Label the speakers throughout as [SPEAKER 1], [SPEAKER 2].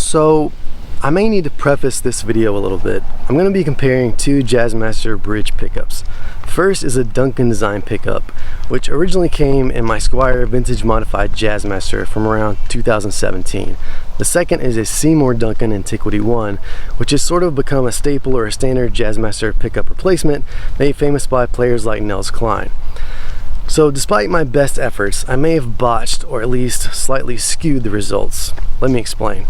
[SPEAKER 1] So I may need to preface this video a little bit. I'm going to be comparing two Jazzmaster bridge pickups. First is a Duncan Designed pickup, which originally came in my Squier vintage modified Jazzmaster from around 2017. The second is a Seymour Duncan Antiquity 1, which has sort of become a staple or a standard Jazzmaster pickup replacement made famous by players like Nels Cline. So despite my best efforts, I may have botched or at least slightly skewed the results. Let me explain.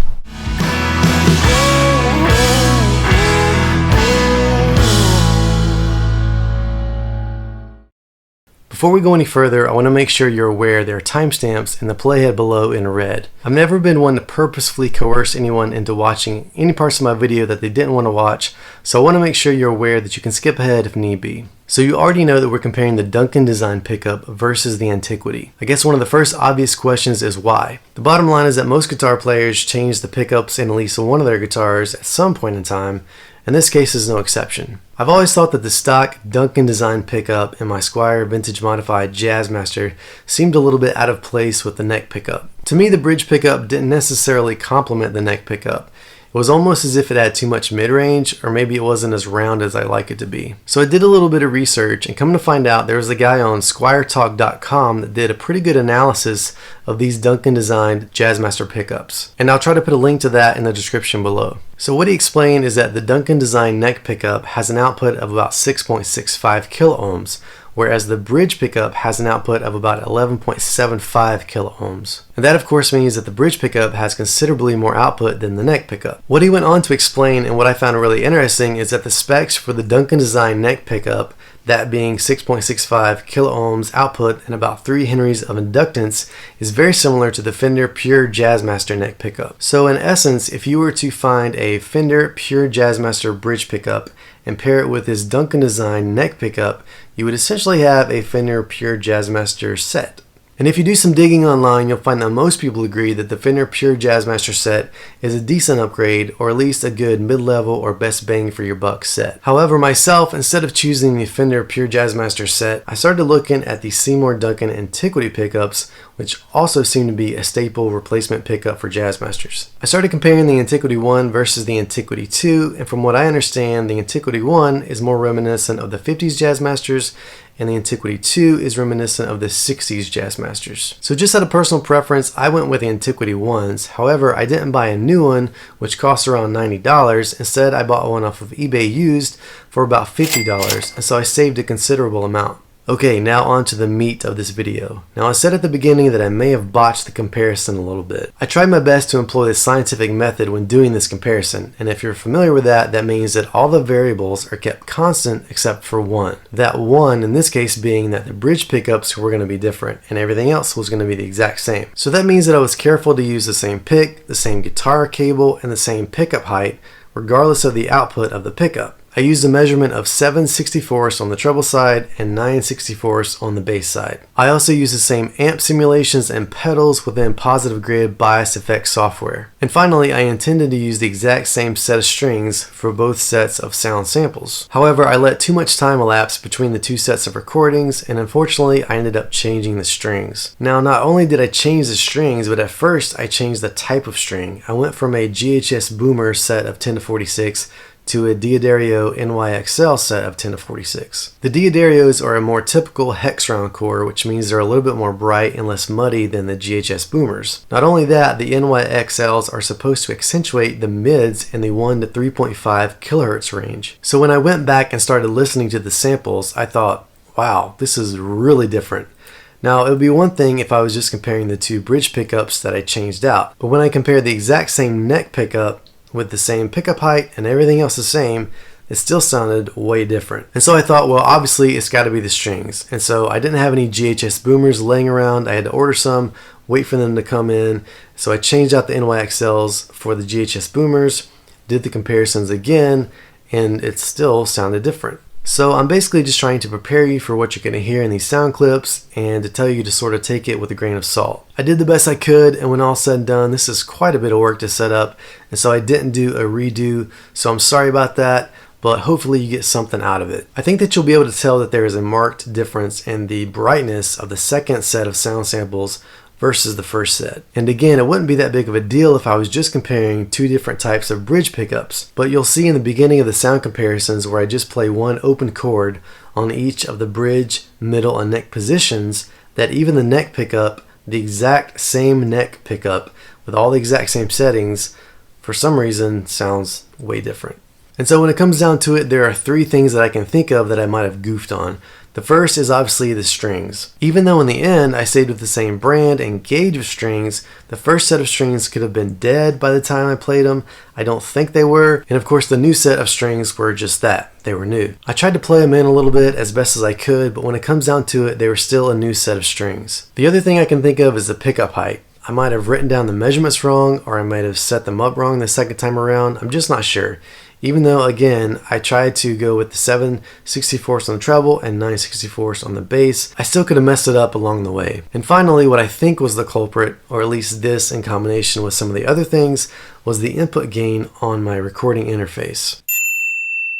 [SPEAKER 1] Before we go any further, I want to make sure you're aware there are timestamps in the playhead below in red. I've never been one to purposefully coerce anyone into watching any parts of my video that they didn't want to watch, so I want to make sure you're aware that you can skip ahead if need be. So you already know that we're comparing the Duncan Designed pickup versus the Antiquity. I guess one of the first obvious questions is why. The bottom line is that most guitar players change the pickups in at least one of their guitars at some point in time, and this case is no exception. I've always thought that the stock Duncan Designed pickup in my Squier vintage modified Jazzmaster seemed a little bit out of place with the neck pickup. To me, the bridge pickup didn't necessarily complement the neck pickup. It was almost as if it had too much mid-range, or maybe it wasn't as round as I like it to be. So I did a little bit of research, and come to find out, there was a guy on SquierTalk.com that did a pretty good analysis of these Duncan Designed Jazzmaster pickups. And I'll try to put a link to that in the description below. So what he explained is that the Duncan Designed neck pickup has an output of about 6.65 kiloohms, whereas the bridge pickup has an output of about 11.75 kiloohms. And that of course means that the bridge pickup has considerably more output than the neck pickup. What he went on to explain, and what I found really interesting, is that the specs for the Duncan Designed neck pickup, that being 6.65 kiloohms output and about 3 henries of inductance, is very similar to the Fender Pure Jazzmaster neck pickup. So in essence, if you were to find a Fender Pure Jazzmaster bridge pickup and pair it with this Duncan Designed neck pickup, you would essentially have a Fender Pure Jazzmaster set. And if you do some digging online, you'll find that most people agree that the Fender Pure Jazzmaster set is a decent upgrade, or at least a good mid-level or best bang for your buck set. However, myself, instead of choosing the Fender Pure Jazzmaster set, I started looking at the Seymour Duncan Antiquity pickups, which also seem to be a staple replacement pickup for Jazzmasters. I started comparing the Antiquity 1 versus the Antiquity 2, and from what I understand, the Antiquity 1 is more reminiscent of the 50s Jazzmasters, and the Antiquity 2 is reminiscent of the 60s Jazzmasters. So just out of personal preference, I went with the Antiquity 1s. However, I didn't buy a new one, which costs around $90. Instead, I bought one off of eBay used for about $50, and so I saved a considerable amount. Okay, now on to the meat of this video. Now I said at the beginning that I may have botched the comparison a little bit. I tried my best to employ the scientific method when doing this comparison, and if you're familiar with that, that means that all the variables are kept constant except for one. That one in this case being that the bridge pickups were going to be different and everything else was going to be the exact same. So that means that I was careful to use the same pick, the same guitar cable, and the same pickup height regardless of the output of the pickup. I used a measurement of 7/64 on the treble side and 9/64 on the bass side. I also used the same amp simulations and pedals within Positive Grid bias effects software. And finally, I intended to use the exact same set of strings for both sets of sound samples. However, I let too much time elapse between the two sets of recordings, and unfortunately, I ended up changing the strings. Now, not only did I change the strings, but at first I changed the type of string. I went from a GHS Boomer set of 10-46 to a D'Addario NYXL set of 10-46. The D'Addarios are a more typical hex round core, which means they're a little bit more bright and less muddy than the GHS Boomers. Not only that, the NYXLs are supposed to accentuate the mids in the 1 to 3.5 kilohertz range. So when I went back and started listening to the samples, I thought, wow, this is really different. Now, it would be one thing if I was just comparing the two bridge pickups that I changed out, but when I compared the exact same neck pickup with the same pickup height and everything else the same, it still sounded way different. And so I thought, well, obviously it's got to be the strings. And so I didn't have any GHS Boomers laying around. I had to order some, wait for them to come in. So I changed out the NYXLs for the GHS Boomers, did the comparisons again, and it still sounded different. So I'm basically just trying to prepare you for what you're going to hear in these sound clips and to tell you to sort of take it with a grain of salt. I did the best I could, and when all said and done, this is quite a bit of work to set up, and so I didn't do a redo, so I'm sorry about that, but hopefully you get something out of it. I think that you'll be able to tell that there is a marked difference in the brightness of the second set of sound samples versus the first set. And again, it wouldn't be that big of a deal if I was just comparing two different types of bridge pickups, but you'll see in the beginning of the sound comparisons where I just play one open chord on each of the bridge, middle, and neck positions that even the neck pickup, the exact same neck pickup with all the exact same settings, for some reason sounds way different. And so when it comes down to it, there are three things that I can think of that I might have goofed on. The first is obviously the strings. Even though in the end I stayed with the same brand and gauge of strings, the first set of strings could have been dead by the time I played them. I don't think they were. And of course the new set of strings were just that. They were new. I tried to play them in a little bit as best as I could, but when it comes down to it, they were still a new set of strings. The other thing I can think of is the pickup height. I might have written down the measurements wrong, or I might have set them up wrong the second time around. I'm just not sure. Even though, again, I tried to go with the 7/64 on the treble and 9/64 on the bass, I still could have messed it up along the way. And finally, what I think was the culprit, or at least this in combination with some of the other things, was the input gain on my recording interface.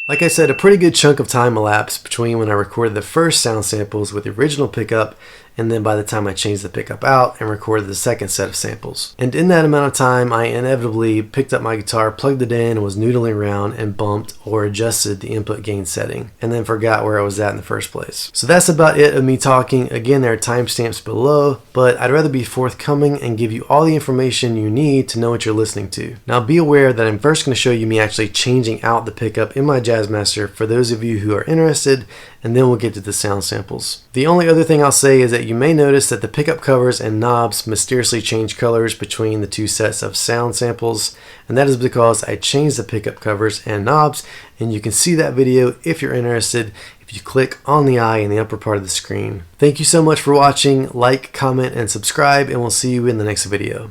[SPEAKER 1] Like I said, a pretty good chunk of time elapsed between when I recorded the first sound samples with the original pickup and then by the time I changed the pickup out and recorded the second set of samples. And in that amount of time, I inevitably picked up my guitar, plugged it in, and was noodling around and bumped or adjusted the input gain setting, and then forgot where I was at in the first place. So that's about it of me talking. Again, there are timestamps below, but I'd rather be forthcoming and give you all the information you need to know what you're listening to. Now be aware that I'm first going to show you me actually changing out the pickup in my Jazzmaster for those of you who are interested, and then we'll get to the sound samples. The only other thing I'll say is that you may notice that the pickup covers and knobs mysteriously change colors between the two sets of sound samples, and that is because I changed the pickup covers and knobs, and you can see that video if you're interested if you click on the eye in the upper part of the screen. Thank you so much for watching. Like, comment, and subscribe, and we'll see you in the next video.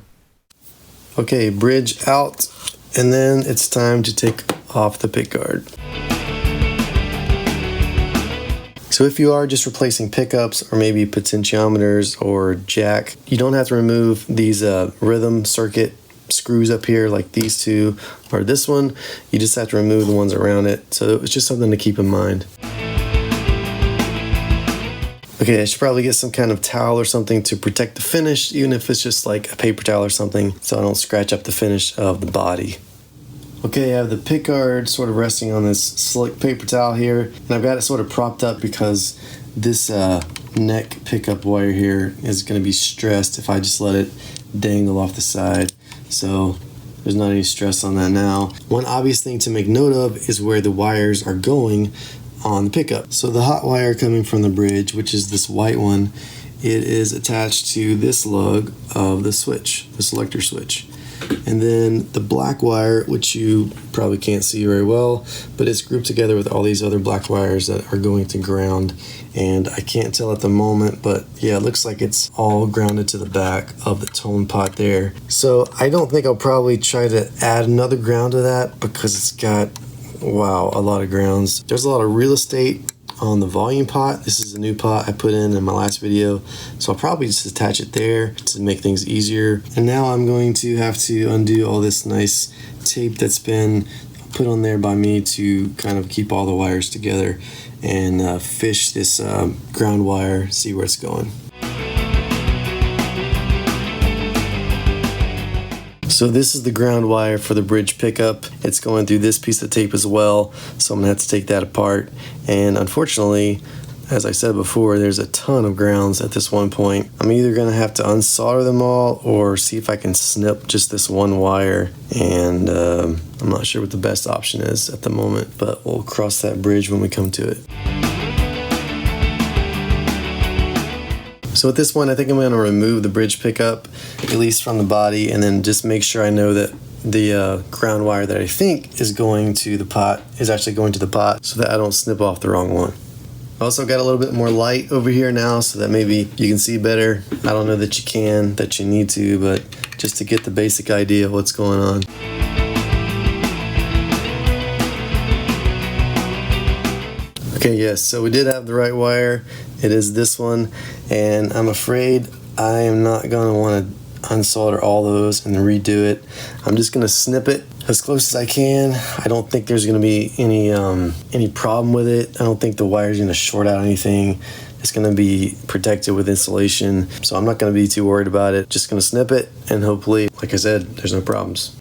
[SPEAKER 1] Okay, bridge out, and then it's time to take off the pickguard. So if you are just replacing pickups or maybe potentiometers or jack, you don't have to remove these rhythm circuit screws up here like these two or this one. You just have to remove the ones around it. So it's just something to keep in mind. Okay, I should probably get some kind of towel or something to protect the finish, even if it's just like a paper towel or something, so I don't scratch up the finish of the body. Okay, I have the pickguard sort of resting on this slick paper towel here, and I've got it sort of propped up because this neck pickup wire here is going to be stressed if I just let it dangle off the side. So there's not any stress on that now. One obvious thing to make note of is where the wires are going on the pickup. So the hot wire coming from the bridge, which is this white one, it is attached to this lug of the switch, the selector switch. And then the black wire, which you probably can't see very well, but it's grouped together with all these other black wires that are going to ground. And I can't tell at the moment, but yeah, it looks like it's all grounded to the back of the tone pot there. So I don't think I'll probably try to add another ground to that because it's got, wow, a lot of grounds. There's a lot of real estate on the volume pot. This is a new pot I put in my last video, so I'll probably just attach it there to make things easier. And now I'm going to have to undo all this nice tape that's been put on there by me to kind of keep all the wires together and fish this ground wire, see where it's going. So this is the ground wire for the bridge pickup. It's going through this piece of tape as well, so I'm gonna have to take that apart. And unfortunately, as I said before, there's a ton of grounds at this one point. I'm either gonna have to unsolder them all or see if I can snip just this one wire. And I'm not sure what the best option is at the moment, but we'll cross that bridge when we come to it. So at this point, I think I'm going to remove the bridge pickup, at least from the body, and then just make sure I know that the ground wire that I think is going to the pot is actually going to the pot so that I don't snip off the wrong one. I also got a little bit more light over here now so that maybe you can see better. I don't know that you can, that you need to, but just to get the basic idea of what's going on. Okay, yes, so we did have the right wire. It is this one, and I'm afraid I am not going to want to unsolder all those and redo it. I'm just going to snip it as close as I can. I don't think there's going to be any problem with it. I don't think the wire is going to short out anything. it's going to be protected with insulation, so I'm not going to be too worried about it. Just going to snip it, and hopefully, like I said, there's no problems.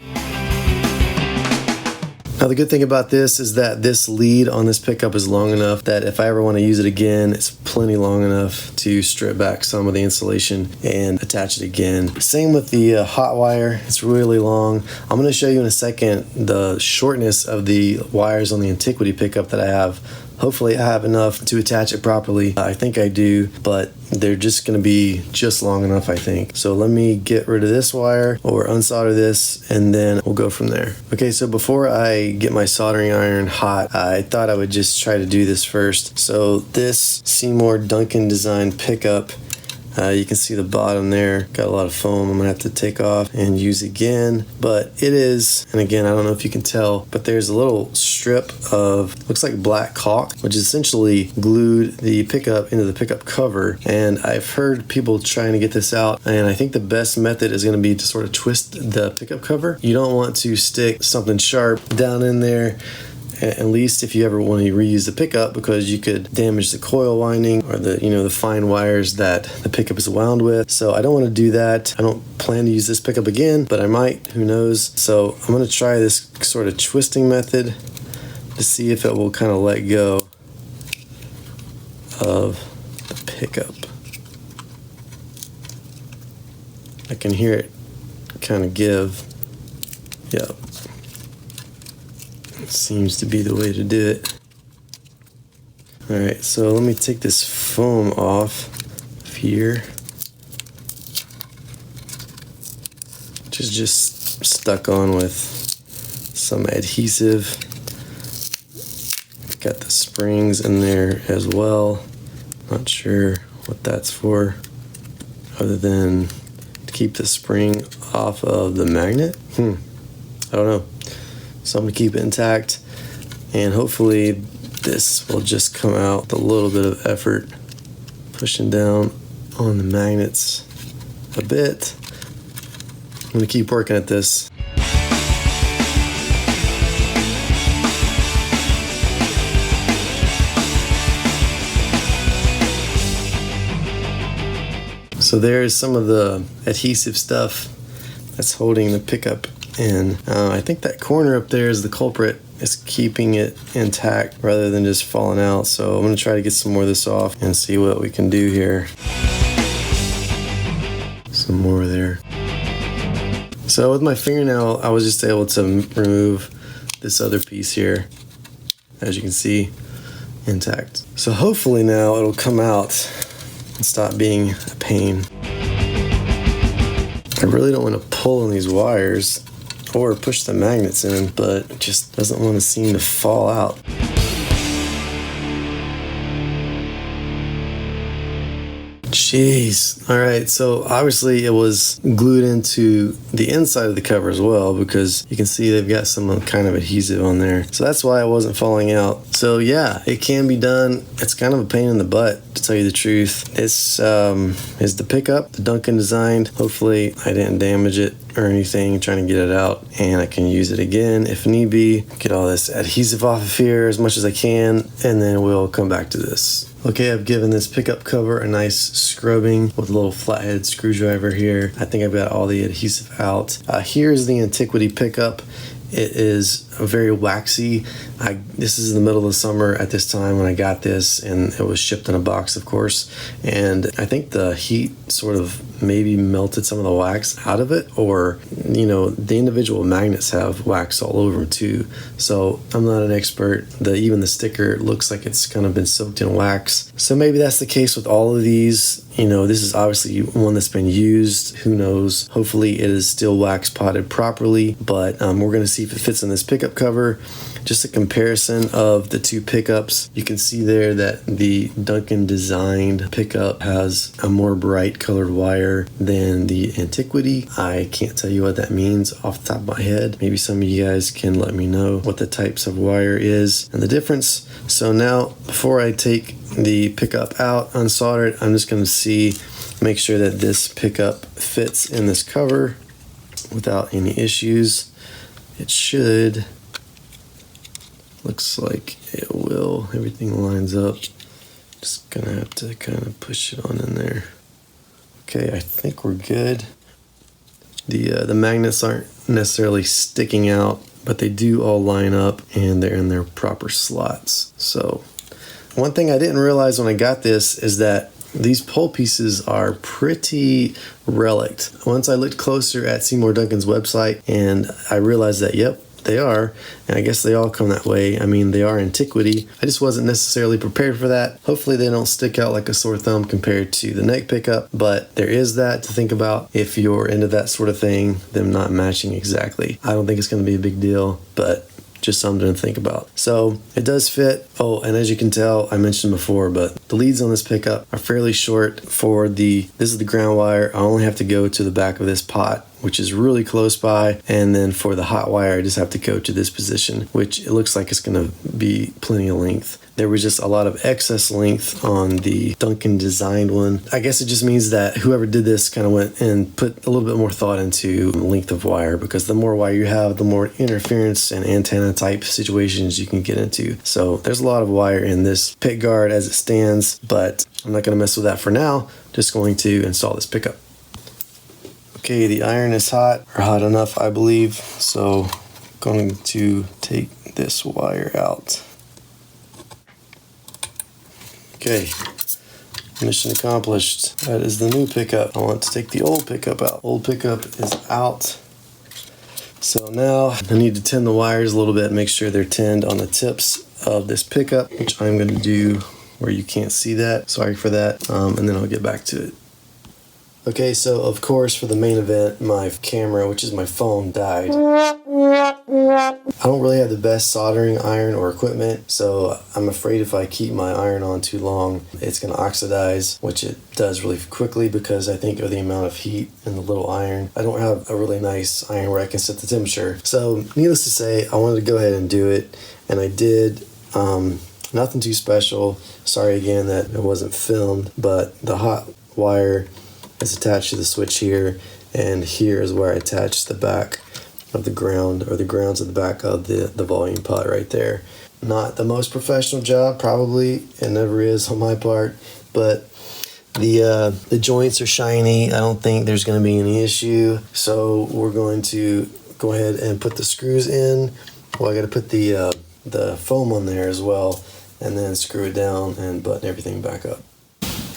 [SPEAKER 1] Now the good thing about this is that this lead on this pickup is long enough that if I ever want to use it again, it's plenty long enough to strip back some of the insulation and attach it again. Same with the hot wire, it's really long. I'm going to show you in a second the shortness of the wires on the Antiquity pickup that I have. Hopefully I have enough to attach it properly. I think I do, but they're just going to be just long enough, I think. So let me get rid of this wire or unsolder this, and then we'll go from there. Okay, so before I get my soldering iron hot, I thought I would just try to do this first. So this Seymour Duncan Designed pickup, you can see the bottom there, got a lot of foam I'm gonna have to take off and use again, but it is, and again, I don't know if you can tell, but there's a little strip of, looks like black caulk, which essentially glued the pickup into the pickup cover, and I've heard people trying to get this out, and I think the best method is gonna be to sort of twist the pickup cover. You don't want to stick something sharp down in there, at least if you ever want to reuse the pickup, because you could damage the coil winding or the the fine wires that the pickup is wound with. So I don't want to do that. I don't plan to use this pickup again, but I might, who knows. So I'm going to try this sort of twisting method to see if it will kind of let go of the pickup. I can hear it kind of give. Yep. Seems to be the way to do it. Alright, so let me take this foam off of here, which is just stuck on with some adhesive. Got the springs in there as well. Not sure what that's for, other than to keep the spring off of the magnet. I don't know. So I'm going to keep it intact, and hopefully this will just come out with a little bit of effort, pushing down on the magnets a bit. I'm going to keep working at this. So there's some of the adhesive stuff that's holding the pickup in. I think that corner up there is the culprit. It's keeping it intact rather than just falling out. So I'm going to try to get some more of this off and see what we can do here. Some more there. So with my fingernail, I was just able to remove this other piece here, as you can see, intact. So hopefully now it'll come out and stop being a pain. I really don't want to pull on these wires or push the magnets in, but it just doesn't want to seem to fall out. Jeez. All right, so obviously it was glued into the inside of the cover as well, because you can see they've got some kind of adhesive on there. So that's why it wasn't falling out. So yeah, it can be done. It's kind of a pain in the butt, to tell you the truth. This is the pickup, the Duncan Designed. Hopefully I didn't damage it or anything trying to get it out, and I can use it again if need be. Get all this adhesive off of here as much as I can, and then we'll come back to this. Okay, I've given this pickup cover a nice scrubbing with a little flathead screwdriver here. I think I've got all the adhesive out. Here's the Antiquity pickup. It is very waxy. This is in the middle of the summer at this time when I got this, and it was shipped in a box, of course. And I think the heat sort of maybe melted some of the wax out of it, or the individual magnets have wax all over them too. So I'm not an expert. Even the sticker looks like it's kind of been soaked in wax. So maybe that's the case with all of these. This is obviously one that's been used. Who knows? Hopefully it is still wax potted properly, but we're going to see if it fits in this pickup cover. Just a comparison of the two pickups. You can see there that the Duncan Designed pickup has a more bright colored wire than the Antiquity. I can't tell you what that means off the top of my head. Maybe some of you guys can let me know what the types of wire is and the difference. So now, before I take the pickup out, unsolder it, I'm just going to make sure that this pickup fits in this cover without any issues. It should. Looks like it will. Everything lines up Just gonna have to kind of push it on in there. Okay, I think we're good. The magnets aren't necessarily sticking out, but they do all line up and they're in their proper slots. So one thing I didn't realize when I got this is that these pole pieces are pretty relic. Once I looked closer at Seymour Duncan's website and I realized that, yep, they are, and I guess they all come that way. I mean, they are Antiquity. I just wasn't necessarily prepared for that. Hopefully they don't stick out like a sore thumb compared to the neck pickup, but there is that to think about if you're into that sort of thing, them not matching exactly. I don't think it's going to be a big deal, but just something to think about. So it does fit. Oh, and as you can tell, I mentioned before, but the leads on this pickup are fairly short. This is the ground wire. I only have to go to the back of this pot, which is really close by, and then for the hot wire I just have to go to this position, which it looks like it's going to be plenty of length. There was just a lot of excess length on the Duncan Designed one. I guess it just means that whoever did this kind of went and put a little bit more thought into length of wire, because the more wire you have, the more interference and antenna type situations you can get into. So there's a lot of wire in this pick guard as it stands, but I'm not going to mess with that for now. Just going to install this pickup. Okay, the iron is hot, or hot enough, I believe. So I'm going to take this wire out. Okay, mission accomplished. That is the new pickup. I want to take the old pickup out. Old pickup is out. So now I need to tin the wires a little bit, make sure they're tinned on the tips of this pickup, which I'm going to do where you can't see that. Sorry for that. And then I'll get back to it. Okay, so of course for the main event, my camera, which is my phone, died. I don't really have the best soldering iron or equipment, so I'm afraid if I keep my iron on too long, it's going to oxidize, which it does really quickly because I think of the amount of heat in the little iron. I don't have a really nice iron where I can set the temperature. So needless to say, I wanted to go ahead and do it, and I did. Nothing too special. Sorry again that it wasn't filmed, but the hot wire is attached to the switch here, and here is where I attach the back of the ground, or the grounds of the back of the volume pot right there. Not the most professional job, probably. It never is on my part, but the joints are shiny. I don't think there's going to be any issue, so we're going to go ahead and put the screws in. Well, I got to put the foam on there as well, and then screw it down and button everything back up.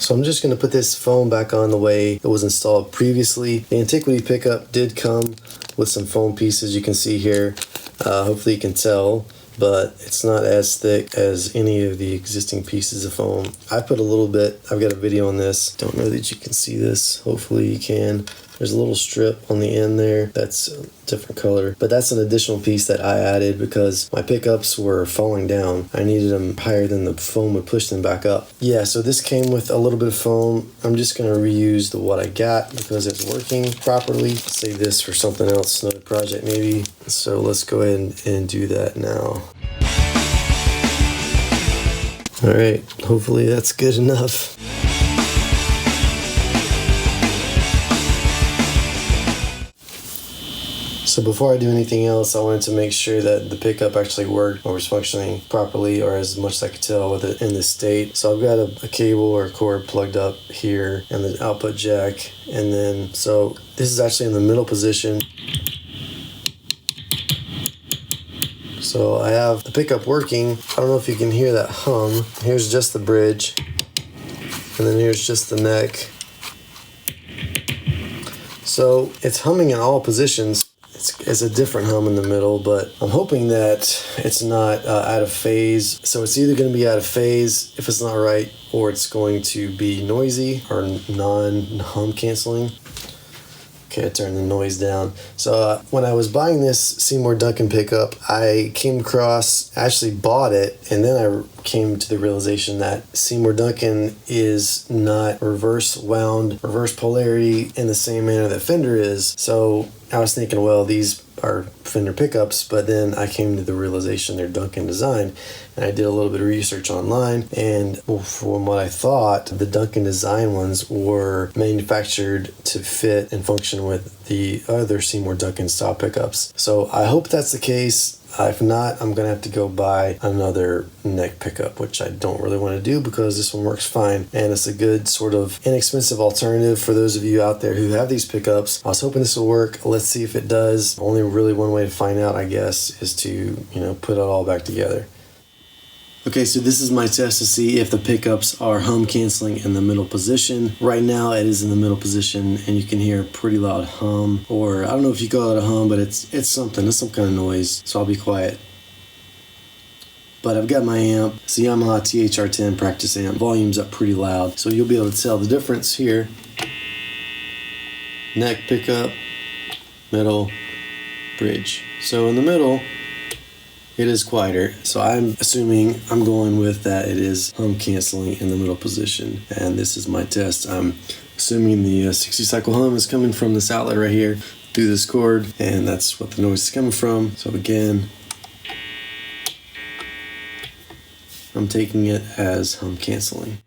[SPEAKER 1] So I'm just going to put this foam back on the way it was installed previously. The Antiquity pickup did come with some foam pieces you can see here. Hopefully you can tell, but it's not as thick as any of the existing pieces of foam. I put a little bit. I've got a video on this. Don't know that you can see this. Hopefully you can. There's a little strip on the end there that's a different color, but that's an additional piece that I added because my pickups were falling down. I needed them higher than the foam would push them back up. Yeah, so this came with a little bit of foam. I'm just going to reuse what I got because it's working properly. Save this for something else, another project maybe. So let's go ahead and do that now. All right, hopefully that's good enough. So before I do anything else, I wanted to make sure that the pickup actually worked or was functioning properly, or as much as I could tell with it in this state. So I've got a cable or a cord plugged up here and the output jack. And then, so this is actually in the middle position. So I have the pickup working. I don't know if you can hear that hum. Here's just the bridge. And then here's just the neck. So it's humming in all positions. It's a different hum in the middle, but I'm hoping that it's not out of phase. So it's either going to be out of phase if it's not right, or it's going to be noisy or non-hum canceling. Okay, I turned the noise down. So when I was buying this Seymour Duncan pickup, I came across, actually bought it, and then I came to the realization that Seymour Duncan is not reverse wound, reverse polarity in the same manner that Fender is. So I was thinking, well, these are Fender pickups, but then I came to the realization they're Duncan Designed, and I did a little bit of research online, and from what I thought, the Duncan Designed ones were manufactured to fit and function with the other Seymour Duncan style pickups. So I hope that's the case. If not, I'm gonna have to go buy another neck pickup, which I don't really want to do because this one works fine and it's a good sort of inexpensive alternative for those of you out there who have these pickups. I was hoping this will work. Let's see if it does. Only really one way to find out, I guess, is to, put it all back together. Okay, so this is my test to see if the pickups are hum canceling in the middle position. Right now it is in the middle position and you can hear a pretty loud hum, or I don't know if you call it a hum, but it's something, it's some kind of noise, so I'll be quiet. But I've got my amp, it's a Yamaha THR10 practice amp, volume's up pretty loud, so you'll be able to tell the difference here. Neck pickup, middle, bridge. So in the middle, it is quieter, so I'm assuming, I'm going with that it is hum canceling in the middle position, and this is my test. I'm assuming the 60 cycle hum is coming from this outlet right here through this cord, and that's what the noise is coming from. So again, I'm taking it as hum canceling.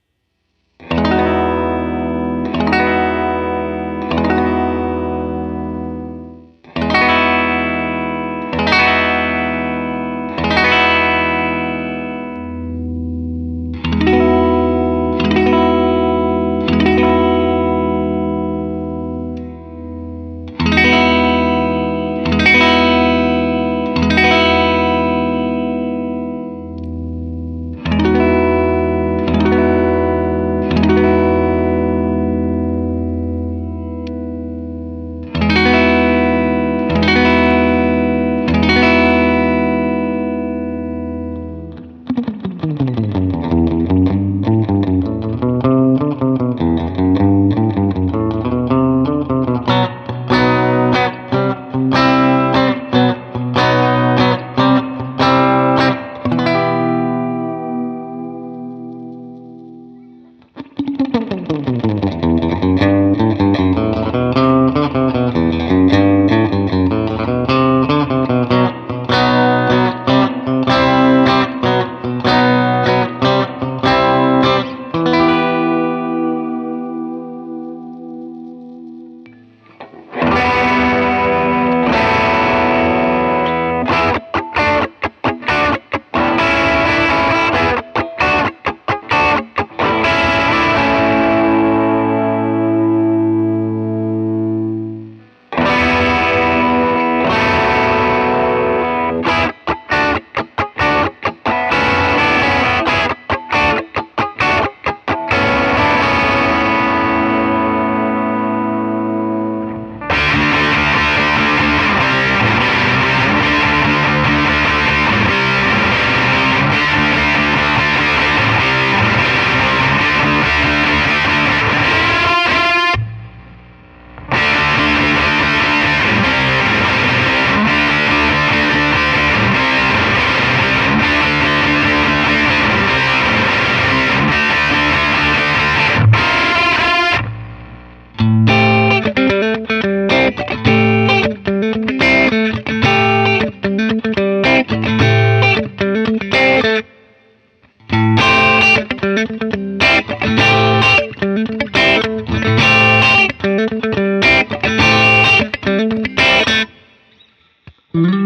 [SPEAKER 2] Mm-hmm.